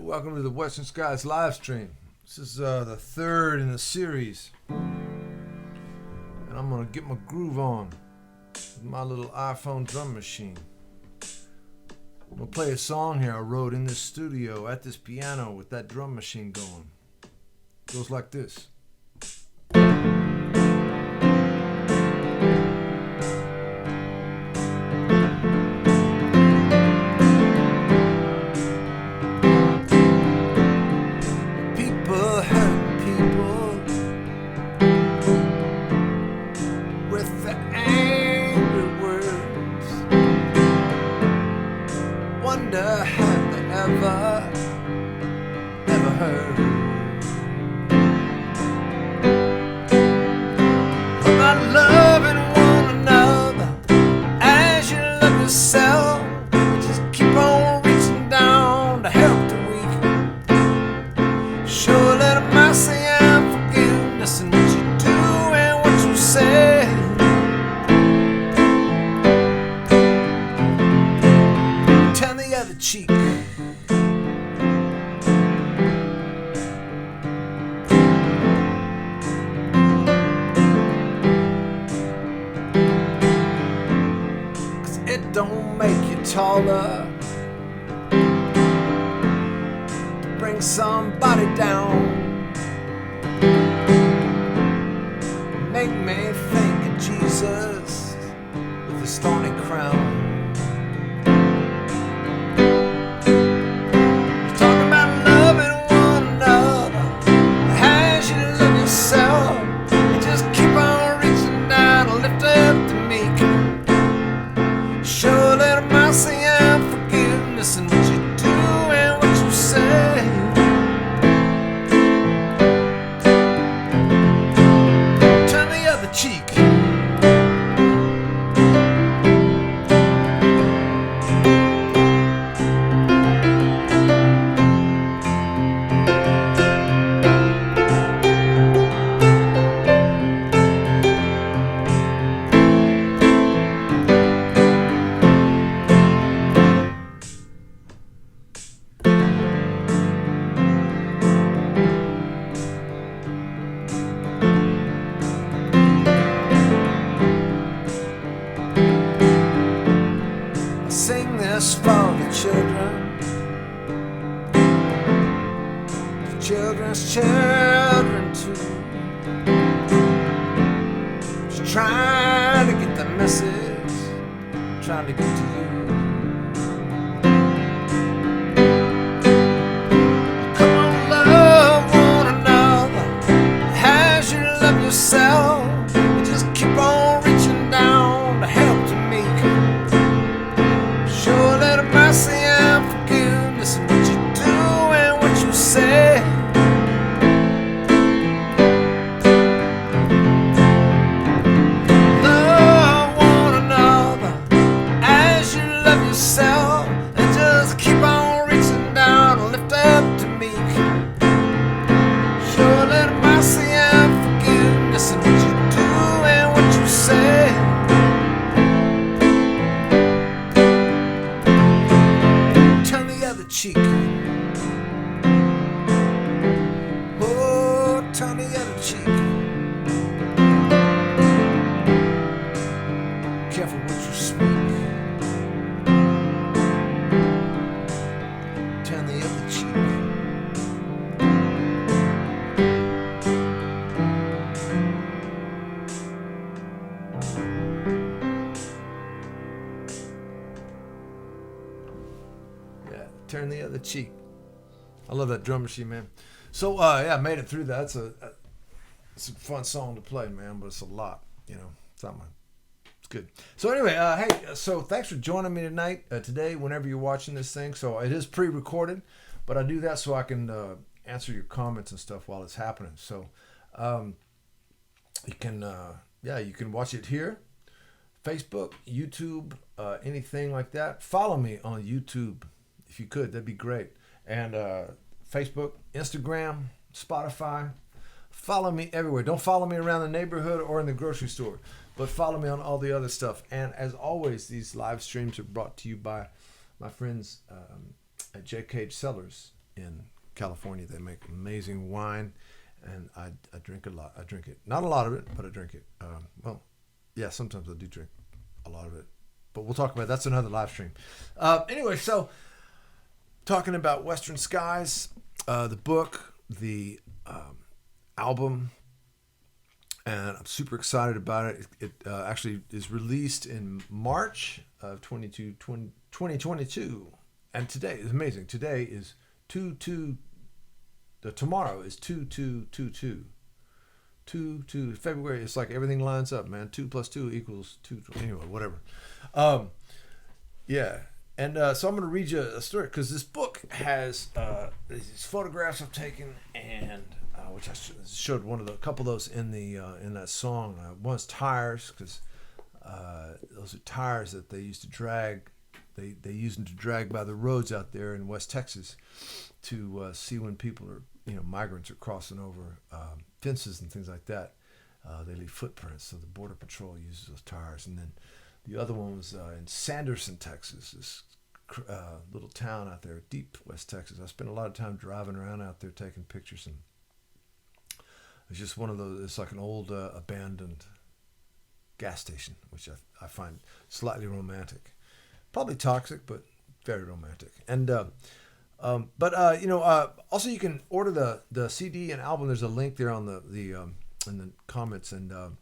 Welcome to the Western Skies live stream. This is the third in the series, and I'm gonna get my groove on with my little iPhone drum machine. I'm gonna play a song here I wrote in this studio at this piano with that drum machine going. It goes like this. Have they ever heard about loving one another as you love yourself? Just keep on reaching down to help the weak. Show a little mercy and forgiveness in what you do and what you say. Turn the other cheek. It don't make you taller to bring somebody down. Make me think of Jesus with a stony crown. You're talking about loving one another as you love yourself. You just keep on reaching down and lift up the meek. Show a little mercy and forgiveness in what you do and what you say. Turn the other cheek. Sing this for the children, the children's children too. Just trying to get the message, trying to get to you. Come on, love one another as you love yourself. You just keep on reaching down to help the meek. Show a little mercy and forgiveness in what you do and what you say. Love one another as you love yourself, and just keep on reaching down and lift up the meek. Show a little mercy and forgiveness in what you do and what you say. Cheek. Oh, turn the other cheek. Careful what you speak. Turn the other cheek. Turn the other cheek. I love that drum machine, man. So yeah, I made it through that. It's a fun song to play, man, but it's a lot, it's good. So anyway, hey, so thanks for joining me tonight, today, whenever you're watching this thing. So it is pre-recorded, but I do that so I can answer your comments and stuff while it's happening. So you can watch it here, Facebook, YouTube, anything like that. Follow me on YouTube. If you could, that'd be great. And Facebook, Instagram, Spotify. Follow me everywhere. Don't follow me around the neighborhood or in the grocery store, but follow me on all the other stuff. And as always, these live streams are brought to you by my friends at JK Sellers in California. They make amazing wine, and I drink a lot. I drink it, not a lot of it, but I drink it. Well, yeah, sometimes I do drink a lot of it, but we'll talk about that's another live stream. Anyway, so talking about Western Skies, the book, the album, and I'm super excited about it. It actually is released in March of 2022, and today is amazing. Today is 2/2. Tomorrow is 2/2/22. 2 February. It's like everything lines up, man. 2 + 2 = 2. Anyway, whatever. Yeah. And so I'm going to read you a story because this book has these photographs I've taken, and which I showed a couple of those in that song. One's tires, because those are tires that they used to drag. They use them to drag by the roads out there in West Texas to see when people are, migrants are crossing over fences and things like that. They leave footprints, so the Border Patrol uses those tires. And then the other one was in Sanderson, Texas, this little town out there, deep West Texas. I spent a lot of time driving around out there taking pictures, and it's just one of those. It's like an old abandoned gas station, which I find slightly romantic, probably toxic, but very romantic. And also you can order the CD and album. There's a link there on the in the comments, and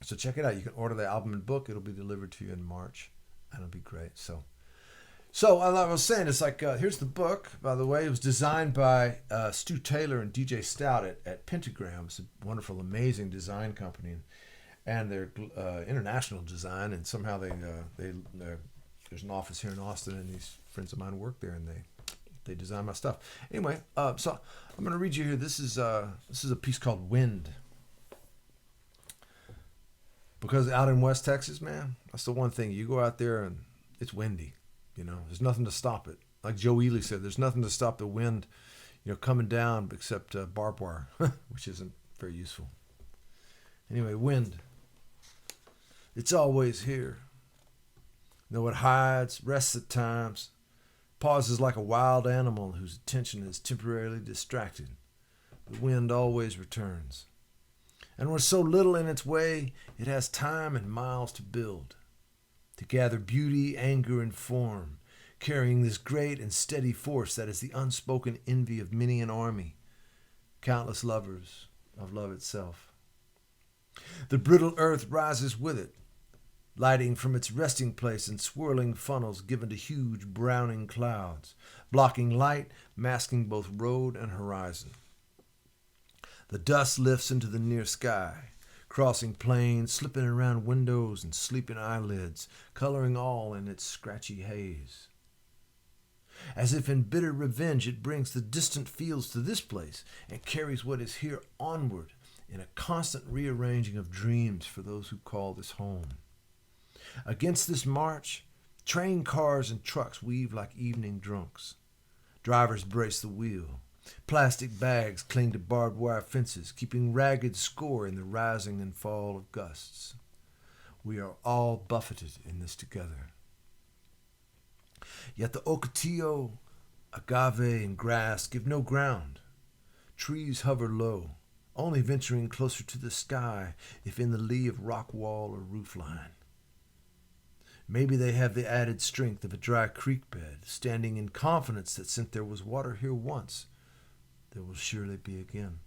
so check it out. You can order the album and book. It'll be delivered to you in March, and it'll be great. So I was saying, it's like, here's the book, by the way. It was designed by Stu Taylor and DJ Stout at Pentagram. It's a wonderful, amazing design company, and they're international design. And somehow there's an office here in Austin, and these friends of mine work there, and they design my stuff. Anyway, so I'm going to read you here. This is a piece called Wind. Because out in West Texas, man, that's the one thing. You go out there and it's windy. There's nothing to stop it. Like Joe Ely said, there's nothing to stop the wind, coming down except barbed wire, which isn't very useful. Anyway, wind. It's always here. Though it hides, rests at times, pauses like a wild animal whose attention is temporarily distracted. The wind always returns. And with so little in its way, it has time and miles to build, to gather beauty, anger, and form, carrying this great and steady force that is the unspoken envy of many an army, countless lovers of love itself. The brittle earth rises with it, lighting from its resting place in swirling funnels given to huge browning clouds, blocking light, masking both road and horizon. The dust lifts into the near sky, crossing plains, slipping around windows and sleeping eyelids, coloring all in its scratchy haze. As if in bitter revenge, it brings the distant fields to this place and carries what is here onward in a constant rearranging of dreams for those who call this home. Against this march, train cars and trucks weave like evening drunks. Drivers brace the wheel. Plastic bags cling to barbed wire fences, keeping ragged score in the rising and fall of gusts. We are all buffeted in this together. Yet the ocotillo, agave, and grass give no ground. Trees hover low, only venturing closer to the sky if in the lee of rock wall or roofline. Maybe they have the added strength of a dry creek bed, standing in confidence that since there was water here once, there will surely be again.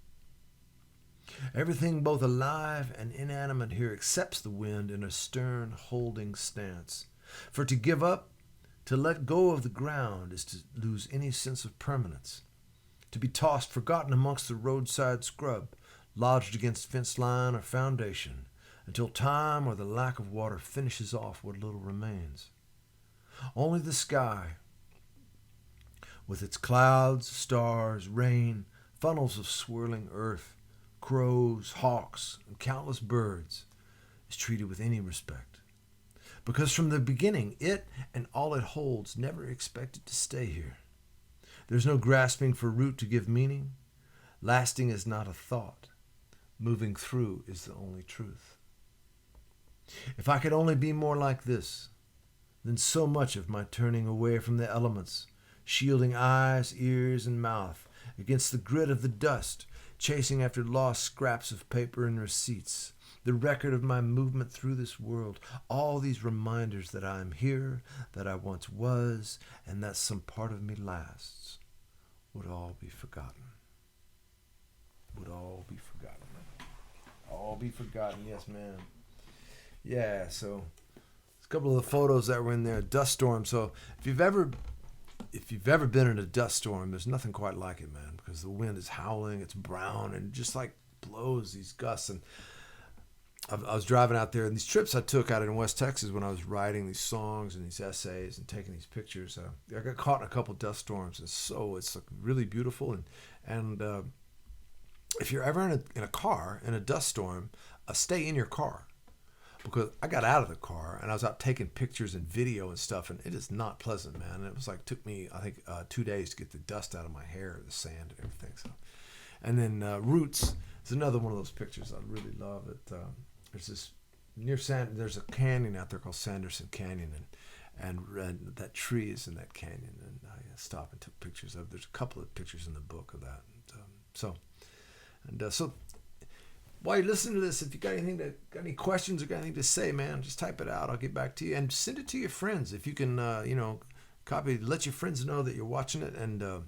Everything both alive and inanimate here accepts the wind in a stern, holding stance. For to give up, to let go of the ground, is to lose any sense of permanence. To be tossed forgotten amongst the roadside scrub, lodged against fence line or foundation, until time or the lack of water finishes off what little remains. Only the sky, with its clouds, stars, rain, funnels of swirling earth, crows, hawks, and countless birds, is treated with any respect. Because from the beginning, it and all it holds never expected to stay here. There's no grasping for root to give meaning. Lasting is not a thought. Moving through is the only truth. If I could only be more like this, then so much of my turning away from the elements, shielding eyes, ears, and mouth against the grit of the dust, chasing after lost scraps of paper and receipts. The record of my movement through this world, all these reminders that I am here, that I once was, and that some part of me lasts, would all be forgotten. Would all be forgotten. All be forgotten, yes, man. Yeah, so a couple of the photos that were in there, dust storm. So if you've ever been in a dust storm, there's nothing quite like it, man, because the wind is howling, it's brown, and just like blows these gusts. And I was driving out there, and these trips I took out in West Texas when I was writing these songs and these essays and taking these pictures, I got caught in a couple dust storms. And so it's like really beautiful. And if you're ever in a car in a dust storm, stay in your car. Because I got out of the car and I was out taking pictures and video and stuff, and it is not pleasant, man. It was like took me, I think, 2 days to get the dust out of my hair, the sand and everything. So, and then Roots is another one of those pictures I really love. There's this there's a canyon out there called Sanderson Canyon, and that tree is in that canyon, and I stopped and took pictures of. There's a couple of pictures in the book of that. So while you're listening to this, if you got any questions or got anything to say, man, just type it out. I'll get back to you, and send it to your friends if you can. Copy. Let your friends know that you're watching it, and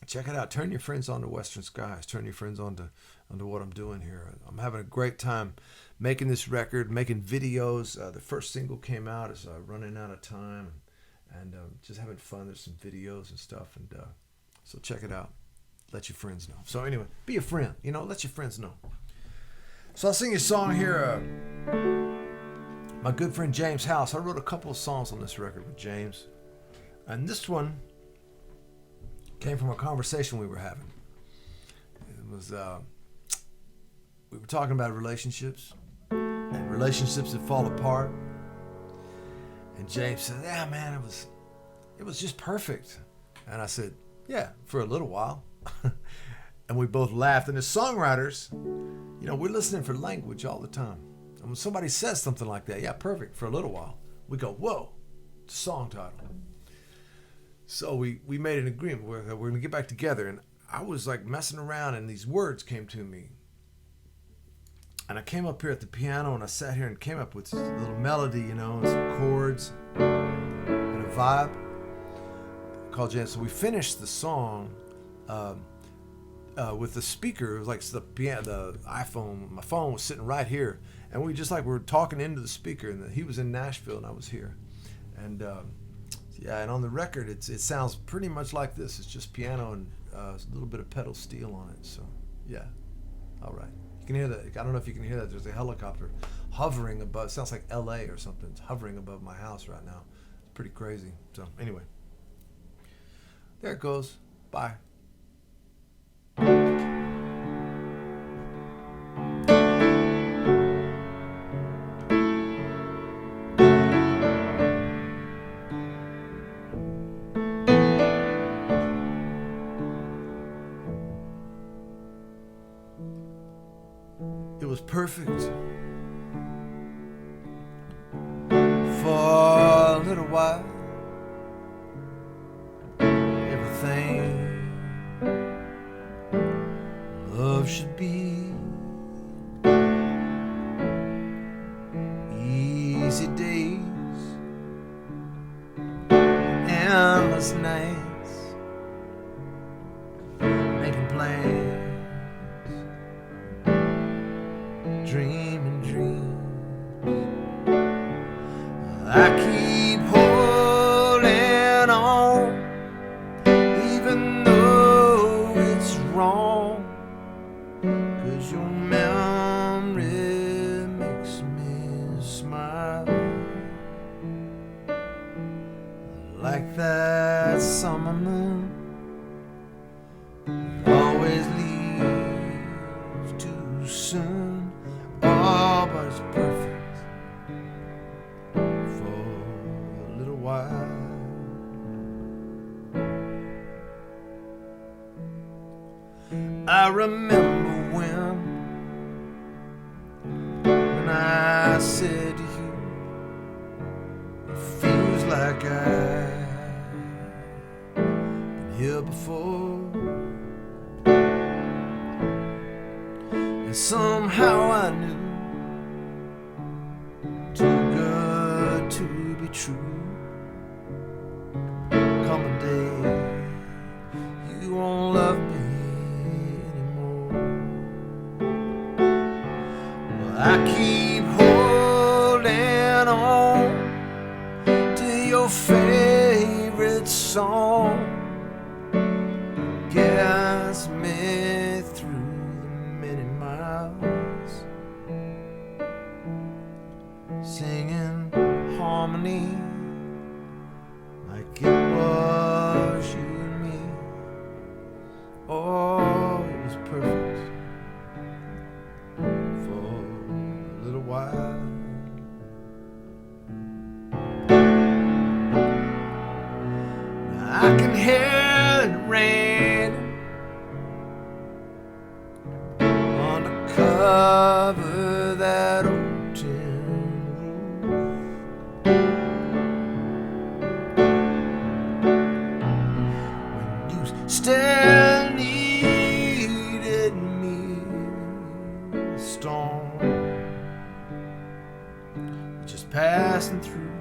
check it out. Turn your friends on to Western Skies. Turn your friends on to what I'm doing here. I'm having a great time making this record, making videos. The first single came out. It's running out of time, and just having fun. There's some videos and stuff, and so check it out. Let your friends know. So anyway, be a friend. Let your friends know. So I'll sing you a song here. My good friend James House. I wrote a couple of songs on this record with James, and this one came from a conversation we were having. It was we were talking about relationships and relationships that fall apart. And James said, "Yeah, man, it was just perfect." And I said, "Yeah, for a little while." And we both laughed. And as songwriters, we're listening for language all the time. And when somebody says something like that, "Yeah, perfect for a little while," we go, "Whoa, it's a song title." So we made an agreement. We're going to get back together. And I was like messing around, and these words came to me. And I came up here at the piano, and I sat here and came up with this little melody, and some chords and a vibe. I called James. So we finished the song with the speaker. It was like the piano, the iPhone. My phone was sitting right here, and we just like were talking into the speaker. And he was in Nashville, and I was here. And and on the record, it sounds pretty much like this. It's just piano and a little bit of pedal steel on it. So yeah, all right. You can hear that. I don't know if you can hear that. There's a helicopter hovering above. It sounds like L.A. or something. It's hovering above my house right now. It's pretty crazy. So anyway, there it goes. Bye. It was perfect for a little while. Everything love should be. Easy days, endless nights, making plans, dreaming dreams. I keep holding on, even though it's wrong, 'cause your memory makes me smile, like that summer moon. Always leave too soon. Oh, but it's perfect for a little while. I remember when I said to you, it feels like Somehow I knew, too good to be true. Come a day, you won't love me anymore. Well, I keep holding on to your favorite song. Gets me through the many miles, singing harmony like it was you and me. Oh, it was perfect for a little while. Now I can hear it rain cover that old tin roof. When you still needed me, the storm just passing through,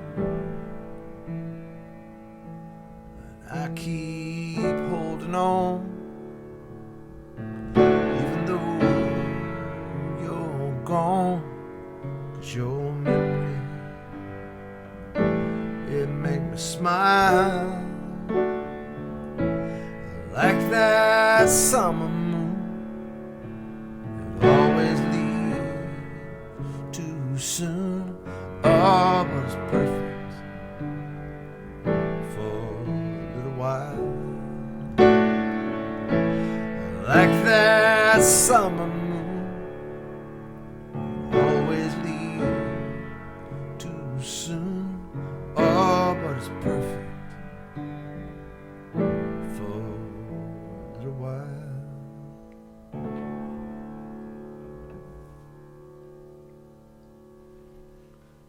and I keep holding on. Gone, 'cause your memory, it make me smile like that summer moon. It always leaves too soon. Oh, but it's perfect for a little while, like that summer moon. Soon, oh, but it's perfect for a little while.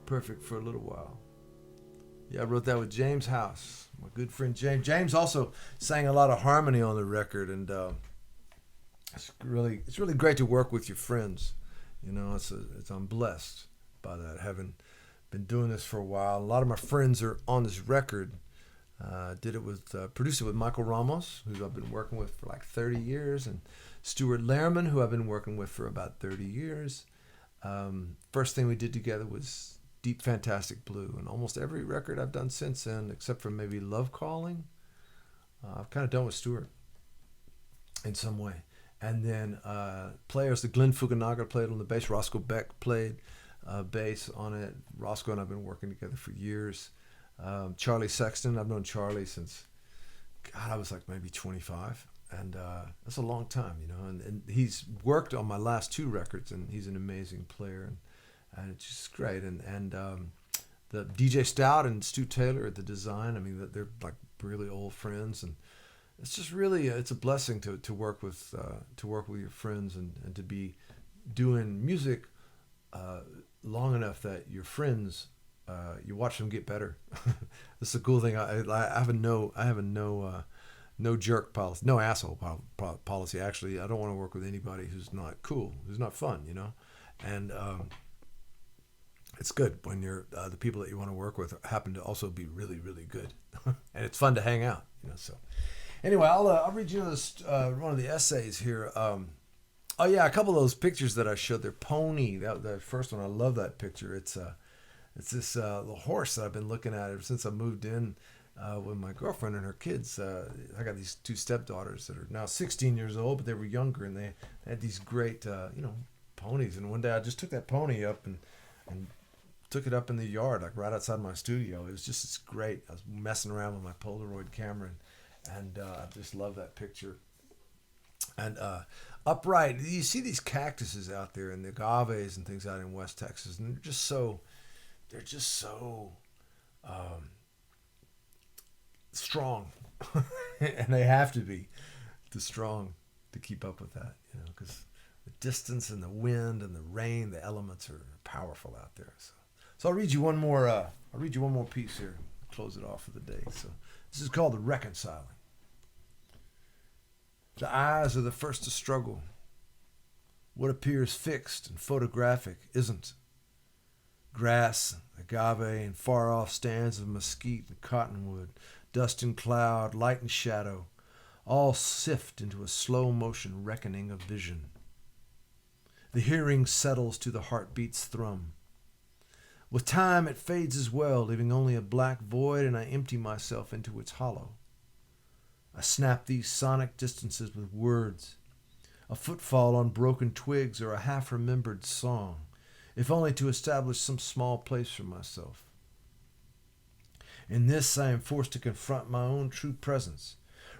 Perfect for a little while. Yeah, I wrote that with James House, my good friend James. James also sang a lot of harmony on the record, and it's really great to work with your friends. You know, I'm blessed by that, having been doing this for a while. A lot of my friends are on this record. Produced it with Michael Ramos, who I've been working with for like 30 years, and Stuart Lehrman, who I've been working with for about 30 years. First thing we did together was Deep Fantastic Blue, and almost every record I've done since then, except for maybe Love Calling, I've kind of done with Stuart in some way. And then players, the Glenn Fukunaga played on the bass, Roscoe Beck played bass on it. Roscoe and I've been working together for years. Charlie Sexton, I've known Charlie since, God, I was like maybe 25, and that's a long time, you know. And he's worked on my last two records, and he's an amazing player, and it's just great. And the DJ Stout and Stu Taylor at the design, I mean, they're like really old friends, and it's just really it's a blessing to work with your friends, and to be doing music long enough that your friends, you watch them get better. This is a cool thing. I have a no jerk policy, no asshole policy. Actually, I don't want to work with anybody who's not cool, who's not fun, you know. And it's good when you're the people that you want to work with happen to also be really, really good, and it's fun to hang out, you know. So anyway, I'll read you this one of the essays here. Oh yeah, a couple of those pictures that I showed there. Pony, that first one, I love that picture. It's this little horse that I've been looking at ever since I moved in with my girlfriend and her kids. I got these two stepdaughters that are now 16 years old, but they were younger, and they had these great, ponies. And one day I just took that pony up and took it up in the yard, like right outside my studio. It's great. I was messing around with my Polaroid camera, and I just love that picture. And upright, you see these cactuses out there and the agaves and things out in West Texas, and they're just so strong, and they have to be strong to keep up with that, you know, because the distance and the wind and the rain, the elements are powerful out there. So I'll read you one more. Piece here. Close it off for the day. So this is called the Reconciling. The eyes are the first to struggle. What appears fixed and photographic isn't. Grass, agave, and far-off stands of mesquite and cottonwood, dust and cloud, light and shadow, all sift into a slow-motion reckoning of vision. The hearing settles to the heartbeat's thrum. With time, it fades as well, leaving only a black void, and I empty myself into its hollow. I snap these sonic distances with words, a footfall on broken twigs or a half-remembered song, if only to establish some small place for myself. In this, I am forced to confront my own true presence,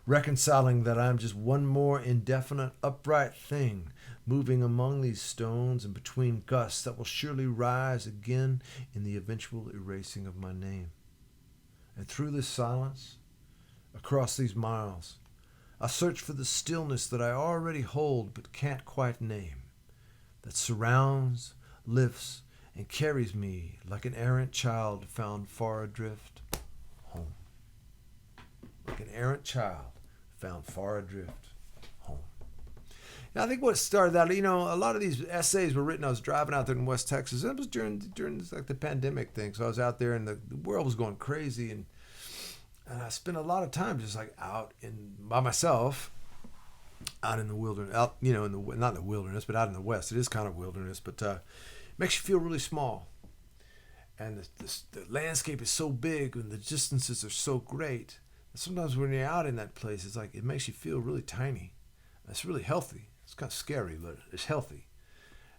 reconciling that I am just one more indefinite, upright thing moving among these stones and between gusts that will surely rise again in the eventual erasing of my name. And through this silence, across these miles, I search for the stillness that I already hold but can't quite name, that surrounds, lifts, and carries me like an errant child found far adrift home. Like an errant child found far adrift home. Now, I think what started that, a lot of these essays were written. I was driving out there in West Texas, and it was during like the pandemic thing. So I was out there, and the world was going crazy, and I spent a lot of time just like out by myself, out in the wilderness, out in the, not in the wilderness, but out in the West. It is kind of wilderness, but it makes you feel really small. And the landscape is so big, and the distances are so great. And sometimes when you're out in that place, it's like it makes you feel really tiny. It's really healthy. It's kind of scary, but it's healthy.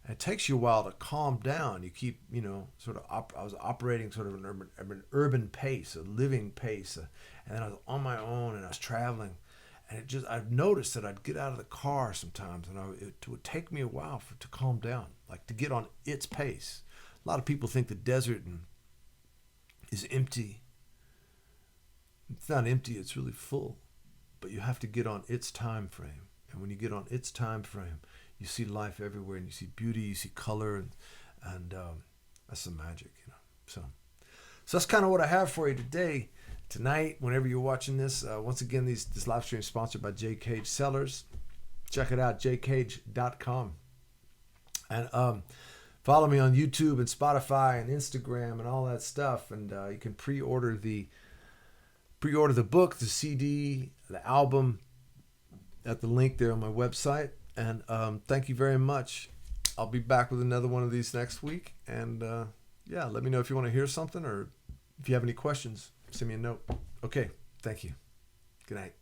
And it takes you a while to calm down. You keep, I was operating sort of an urban pace, a living pace. And then I was on my own, and I was traveling. And I've noticed that I'd get out of the car sometimes, and it would take me a while to calm down, like to get on its pace. A lot of people think the desert is empty. It's not empty, it's really full. But you have to get on its time frame. And when you get on its time frame, you see life everywhere, and you see beauty, you see color, and that's the magic, So that's kind of what I have for you today. Tonight, whenever you're watching this, once again, this live stream is sponsored by J. Cage Sellers. Check it out, jcage.com. And follow me on YouTube and Spotify and Instagram and all that stuff. And you can pre-order the book, the CD, the album at the link there on my website. And thank you very much. I'll be back with another one of these next week. And let me know if you want to hear something, or if you have any questions, send me a note. Okay, thank you. Good night.